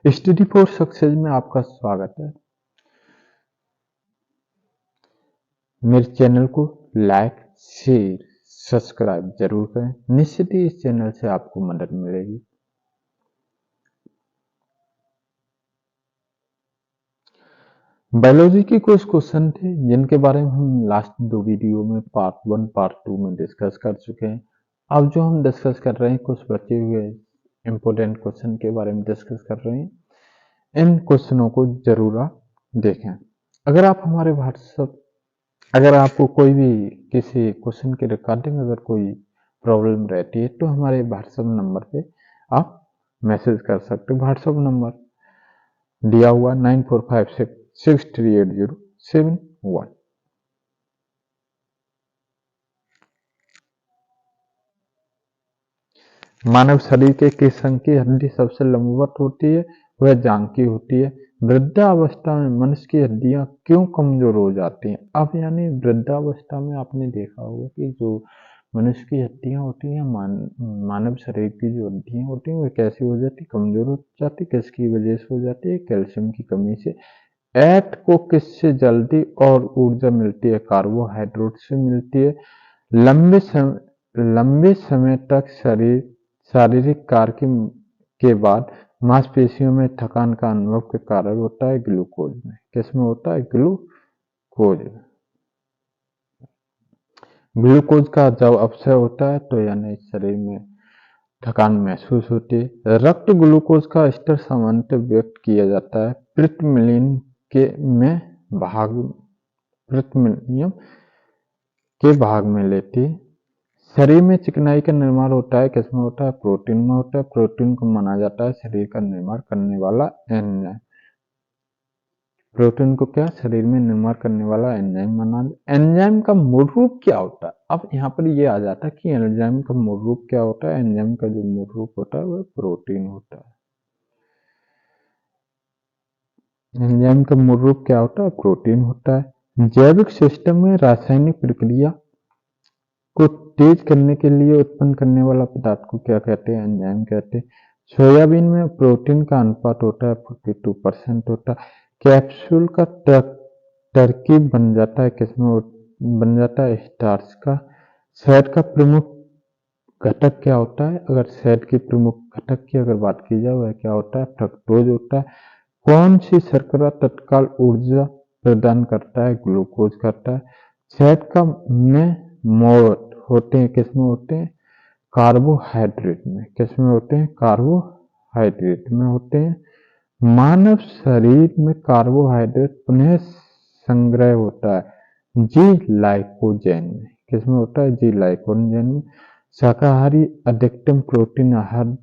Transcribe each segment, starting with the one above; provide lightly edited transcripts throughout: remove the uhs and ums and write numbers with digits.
Study for success में आपका स्वागत है। मेरे चैनल को लाइक, शेयर, सब्सक्राइब जरूर करें। निश्चित ही इस चैनल से आपको मदद मिलेगी। बायोलॉजी के कुछ क्वेश्चन थे जिनके बारे में हम लास्ट 2 वीडियो में पार्ट 1, पार्ट 2 में डिस्कस कर चुके हैं। अब जो हम डिस्कस कर रहे हैं, कुछ बचे हुए इम्पोर्टेंट क्वेश्चन के बारे में डिस्कस कर रहे हैं। इन क्वेश्चनों को जरूर आप देखें। अगर आपको कोई भी किसी क्वेश्चन के रिगार्डिंग अगर कोई प्रॉब्लम रहती है तो हमारे व्हाट्सएप नंबर पे आप मैसेज कर सकते हो। व्हाट्सएप नंबर दिया हुआ 9456638071। मानव शरीर के किस अंग की हड्डी सबसे लंबवत होती है? वह जांघ की होती है। वृद्धावस्था में मनुष्य की हड्डियां क्यों कमजोर हो जाती हैं? अब यानी वृद्धावस्था में आपने देखा होगा कि जो मनुष्य की हड्डियां होती हैं, मानव शरीर की जो हड्डियां होती हैं, वह कैसी हो जाती, कमजोर हो जाती। किसकी वजह से हो जाती है? कैल्शियम की कमी से। ऐट को किससे जल्दी और ऊर्जा मिलती है? कार्बोहाइड्रेट से मिलती है। लंबे समय तक शारीरिक कार्य के बाद मांसपेशियों में थकान का अनुभव के कारण होता है ग्लूकोज में। किसमें होता है? ग्लूकोज। ग्लूकोज का जब अपचय होता है तो यानी शरीर में थकान महसूस होती है। रक्त ग्लूकोज का स्तर सामान्यतः व्यक्त किया जाता है प्रति मिलियन के भाग में लेती है। शरीर में चिकनाई का निर्माण होता है, किसमें होता है? प्रोटीन में होता है। प्रोटीन को माना जाता है शरीर का निर्माण करने वाला एंजाइम। प्रोटीन को क्या? शरीर में निर्माण करने वाला एंजाइम माना। एंजाइम का मूल रूप क्या होता है? अब यहाँ पर ये आ जाता है कि एंजाइम का मूल रूप क्या होता है। एंजाइम का जो मूल रूप होता है वह प्रोटीन होता है। एंजाइम का मूल रूप क्या होता है? प्रोटीन होता है। जैविक सिस्टम में रासायनिक प्रक्रिया को तेज करने के लिए उत्पन्न करने वाला पदार्थ को क्या कहते हैं? एंजाइम कहते हैं। सोयाबीन में प्रोटीन का अनुपात होता है 42% होता है। कैप्सूल का तरकीब बन जाता है, किसमें बन जाता है? स्टार्च का। शहद का प्रमुख घटक क्या होता है? अगर शहद के प्रमुख घटक की अगर बात की जाए, वह क्या होता है? फ्रक्टोज होता है। कौन सी शर्करा तत्काल ऊर्जा प्रदान करता है? ग्लूकोज करता है। शहद का में मोड होते हैं, किसमें होते हैं? कार्बोहाइड्रेट में। किसमें होते हैं? कार्बोहाइड्रेट में होते हैं। मानव शरीर में कार्बोहाइड्रेट पुनः संग्रह होता है जी लाइकोजेन में। किसमें होता है? जी लाइकोजेन में। शाकाहारी अधिकतम प्रोटीन आहार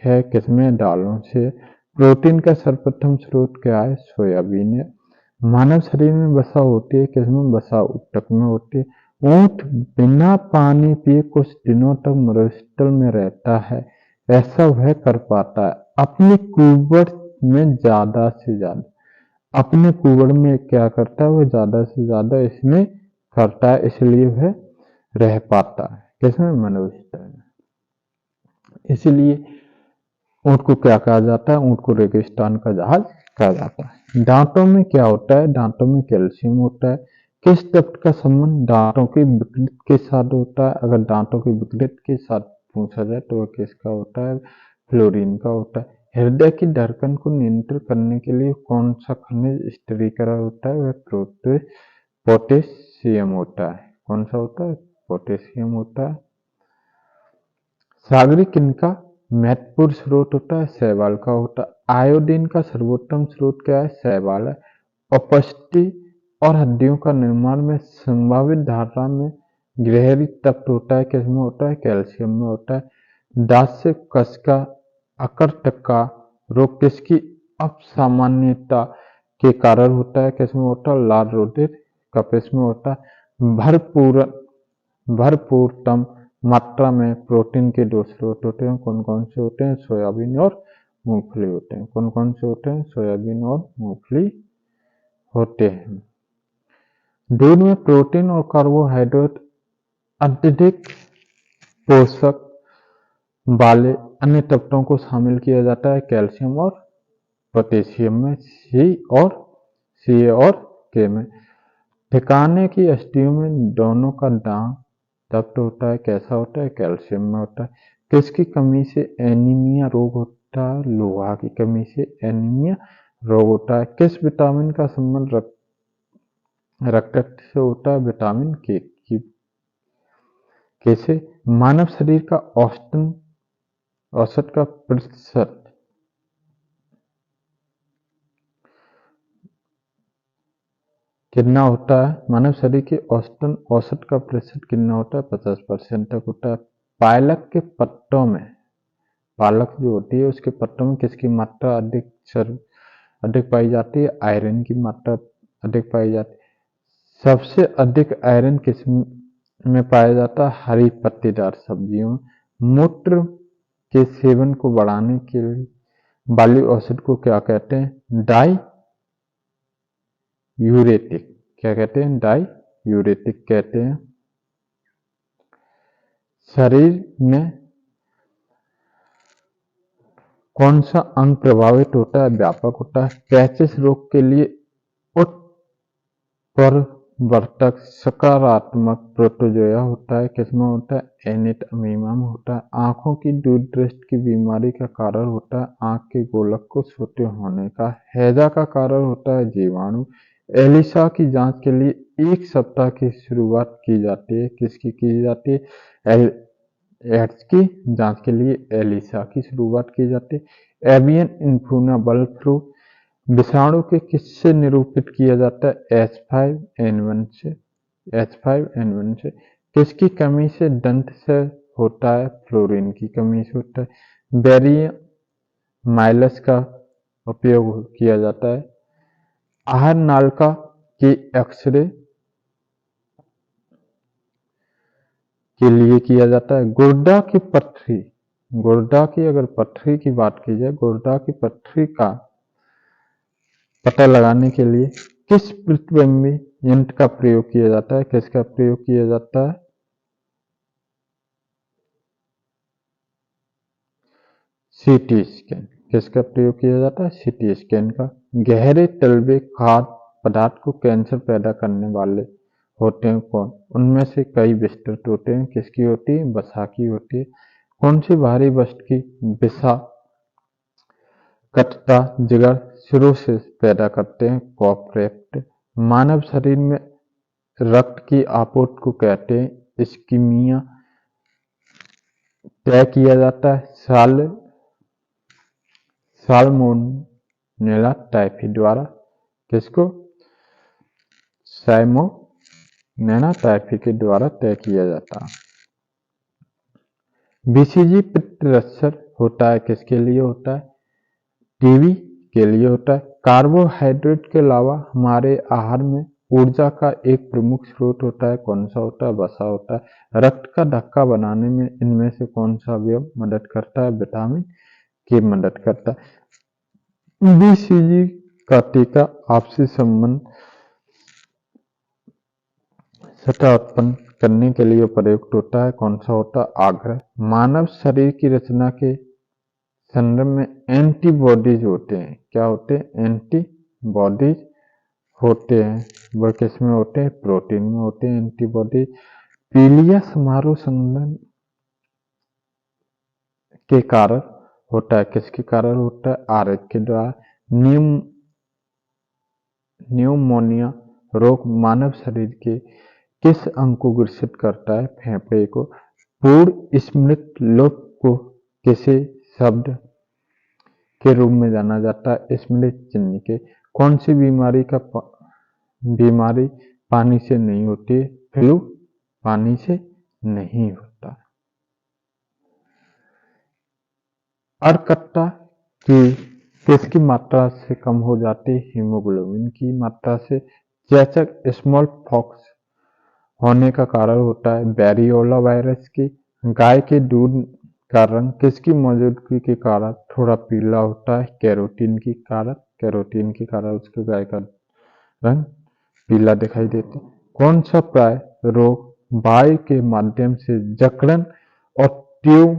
है, किसमें? दालों से। प्रोटीन का सर्वप्रथम स्रोत क्या है? सोयाबीन है। मानव शरीर में वसा होती है, किसमें? वसा ऊतक में होती है। ऊंट बिना पानी पिए कुछ दिनों तक मरुस्थल में रहता है, ऐसा वह कर पाता है अपनी कुवड़ में ज्यादा से ज्यादा। अपने कुवड़ में क्या करता है? वह ज्यादा से ज्यादा इसमें करता है, इसलिए वह रह पाता है, किसमें? मनुष्य में। इसलिए ऊंट को क्या कहा जाता है? ऊंट को रेगिस्तान का जहाज कहा जाता है। दांतों में क्या होता है? दांतों में कैल्शियम होता है। किस तत्व का संबंध दांतों के विकृत के साथ होता है? अगर दांतों के विकृत के साथ पूछा जाए तो वह किसका होता है? फ्लोरीन का होता है। हृदय की धड़कन को नियंत्रित करने के लिए कौन सा खनिज स्थिरीकरण होता है? वह पोटेशियम होता है। कौन सा होता है? पोटेशियम होता है। सागरी किन का महत्वपूर्ण स्रोत होता है? शैवाल का होता है। आयोडीन का सर्वोत्तम स्रोत क्या है? शैवाल है। अपशिष्ट और हड्डियों का निर्माण में संभावित धारणा में गहरी तत्व होता है, किसमें होता है? कैल्शियम में होता है। दांत से कस का अकर्तक का रोग किसकी असामान्यता के कारण होता है? किसमें होता है? लाल रोधित कपिस में होता है। भरपूरतम मात्रा में प्रोटीन के 2 स्रोत होते हैं, कौन कौन से होते हैं? सोयाबीन और मूंगफली होते हैं। कौन कौन से होते हैं? सोयाबीन और मूंगफली होते हैं। दूध में प्रोटीन और कार्बोहाइड्रेट अत्यधिक पोषक वाले अन्य तत्वों को शामिल किया जाता है, कैल्शियम और पोटेशियम में, सी और के में। ठिकाने की अस्थियों में दोनों का दांत तप्त होता है, कैसा होता है, कैल्शियम में होता है। किसकी कमी से एनीमिया रोग होता है, लोहा की कमी से एनीमिया रोग होता है। किस विटामिन का संबंध रक्त से होता है, विटामिन के की। कैसे, मानव शरीर का औसत का प्रतिशत कितना होता है, मानव शरीर के औसत का प्रतिशत कितना होता है, 50% तक होता है। पालक के पत्तों में, पालक जो होती है उसके पत्तों में किसकी मात्रा अधिक पाई जाती है, आयरन की मात्रा अधिक पाई जाती है। सबसे अधिक आयरन किस में पाया जाता है, हरी पत्तेदार सब्जियों में। मूत्र के सेवन को बढ़ाने के लिए वाली औषध को क्या कहते हैं, डाई यूरेटिक। क्या कहते हैं, डाई यूरेटिक कहते हैं। शरीर में कौन सा अंग प्रभावित होता है, व्यापक होता है। पैचिस रोग के लिए उत्परिवर्तक सकारात्मक प्रोटोजोआ होता है, किसमें होता है, एनेट अमीमा में होता है। आंखों की दूरदृष्टि की बीमारी का कारण होता है आंख के गोलक को छोटे होने का। हैजा का कारण होता है जीवाणु। एलिसा की जांच के लिए 1 सप्ताह की शुरुआत की जाती है, किसकी की जाती है, एड्स की जांच के लिए एलिसा की शुरुआत की जाती है। एवियन इन्फ्लुएंजा बर्ड फ्लू विषाणु के किससे निरूपित किया जाता है, H5N1 से, H5N1 से। किसकी कमी से दंत से होता है, फ्लोरीन की कमी से होता है। बैरियम माइलस का उपयोग किया जाता है आहार नालिका की एक्सरे के लिए किया जाता है। गुर्दा की पथरी, गुर्दा की अगर पथरी की बात की जाए, गुर्दा की पथरी का पता लगाने के लिए किस प्रतिबिंबी यंत्र का प्रयोग किया जाता है, किसका प्रयोग किया जाता है, सीटी स्कैन। किसका प्रयोग किया जाता है, सीटी स्कैन का। गहरे तलवे खाद्य पदार्थ को कैंसर पैदा करने वाले होते हैं कौन, उनमें से कई विस्तृत होते हैं, किसकी होती है, वसा की होती है। कौन सी भारी वस्तु की विषा कटता जिगर सिरोसिस पैदा करते हैं, कॉपरेक्ट। मानव शरीर में रक्त की आपूर्ति को कहते हैं, इस्कीमिया। तय किया जाता है साल्मोनेला टाइफी द्वारा, किसको, साल्मोनेला टाइफी के द्वारा तय किया जाता है। बीसीजी पित्तरसर होता है, किसके लिए होता है, टीबी के लिए होता है। कार्बोहाइड्रेट के अलावा हमारे आहार में ऊर्जा का एक प्रमुख स्रोत होता है, कौन सा होता है, वसा होता है। रक्त का धक्का बनाने में इनमें से कौन सा अवयव मदद करता है, विटामिन के मदद करता है। बीसीजी का टीका आपसी संबंध सतह उत्पन्न करने के लिए प्रयुक्त होता है, कौन सा होता है, आग्रह। मानव शरीर की रचना के संदर्भ में एंटीबॉडीज होते हैं, क्या होते हैं, एंटीबॉडीज होते हैं। वह किस में होते हैं, प्रोटीन में होते हैं एंटीबॉडी। पीलिया समारोह संघनन के कारण होता है, किसके कारण होता है, आरएच के द्वारा। न्यूमोनिया रोग मानव शरीर के किस अंग को ग्रसित करता है, फेफड़े को। पूर्ण स्मृति लोप को किसी शब्द के रूप में जाना जाता है, स्मृति चिन्ह के। कौन सी बीमारी पानी से नहीं होती है, फ्लू पानी से नहीं होता। अर्कता की किसकी मात्रा से कम हो जाती है, हीमोग्लोबिन की मात्रा से। चेचक स्मॉल पॉक्स होने का कारण होता है वेरियोला वायरस की। गाय के दूध का रंग किसकी मौजूदगी के कारण थोड़ा पीला होता है, कैरोटीन के कारण। कैरोटीन के कारण उसके गाय का रंग पीला दिखाई देता है। कौन सा प्राय रोग वायु के माध्यम से जकड़न और ट्यूब,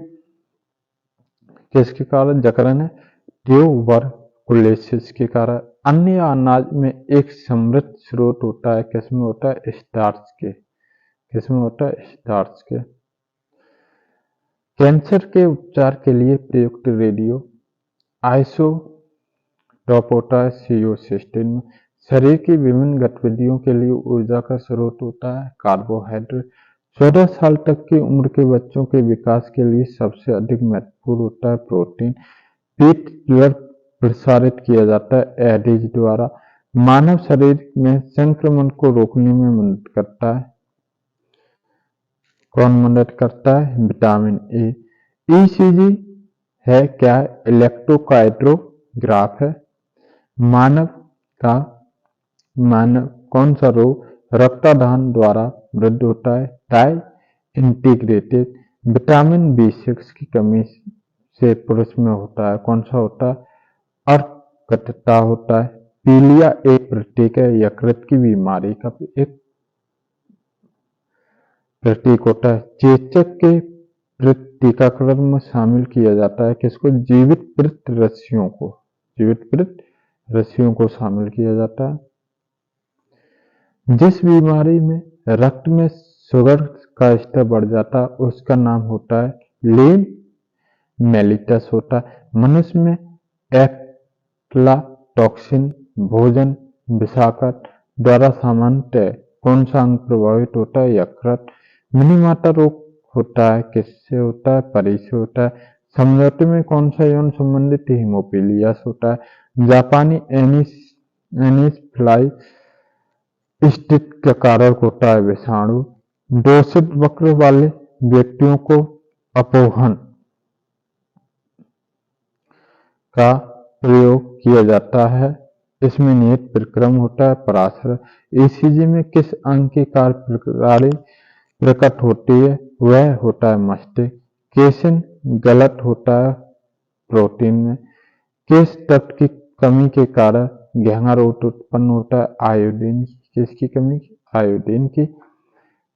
किसके कारण जकड़न है, ट्यूबर कोलेसिस के कारण। अन्य अनाज में एक समृद्ध स्रोत होता है, किसमें होता है? स्टार्च के। किसमें होता है? स्टार्च के। कैंसर के उपचार के लिए प्रयुक्त रेडियो आइसोटोप होता है CO16 में। शरीर की विभिन्न गतिविधियों के लिए ऊर्जा का स्रोत होता है कार्बोहाइड्रेट। 14 साल तक की उम्र के बच्चों के विकास के लिए सबसे अधिक महत्वपूर्ण होता है प्रोटीन। पीठ द्वारा प्रसारित किया जाता है एडिज द्वारा। मानव शरीर में संक्रमण को रोकने में मदद करता है। कौन मदद करता है? Vitamin A. ECG है क्या? इलेक्ट्रोकार्डियोग्राफ है। मानव कौन सा रोग रक्तदान द्वारा वृद्धि होता है? Tie integrated. विटामिन B6 की कमी से पुरुष में होता है, कौन सा होता है? अर्कटता होता है। पीलिया एक प्रतीक है यकृत की बीमारी का एक प्रतीक होता है। चेचक के टीकाकरण में शामिल किया जाता है किसको? जीवित पित्त रस्सियों को। जीवित पित्त रस्सियों को शामिल किया जाता है। जिस बीमारी में रक्त में शुगर का स्तर बढ़ जाता है उसका नाम होता है लीन मेलिटस होता है। मनुष्य में एफ्लाटॉक्सिन भोजन विषाक्त द्वारा सामान्यतः कौन सा अंग प्रभावित होता है? यकृत। मिनीमाता रोग होता है किससे होता है? परी से होता है। समझौते में कौन सा यौन संबंधित? हीमोफिलिया से होता है। जापानी एनिस फ्लाई स्थित का कारक होता है विषाणु। दोषित वक्र वाले व्यक्तियों को अपोहन का प्रयोग किया जाता है। इसमें नियत प्रक्रम होता है पराशर। ECG में किस अंग की कार्य प्रणाली प्रकट होती है? वह होता है मस्तिष्क। केसिन गलत होता है प्रोटीन में। किस तत्व की कमी के कारण घेंगा रोग उत्पन्न होता है? आयोडीन। किसकी कमी? आयोडीन की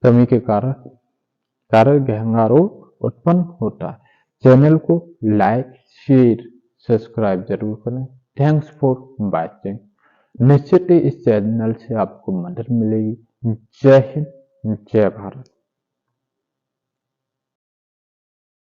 कमी के कारण घेंगा रोग उत्पन्न होता है। चैनल को लाइक शेयर सब्सक्राइब जरूर करें। Thanks for watching. निश्चित ही इस चैनल से आपको मदद मिलेगी। जय हिंद, जय भारत।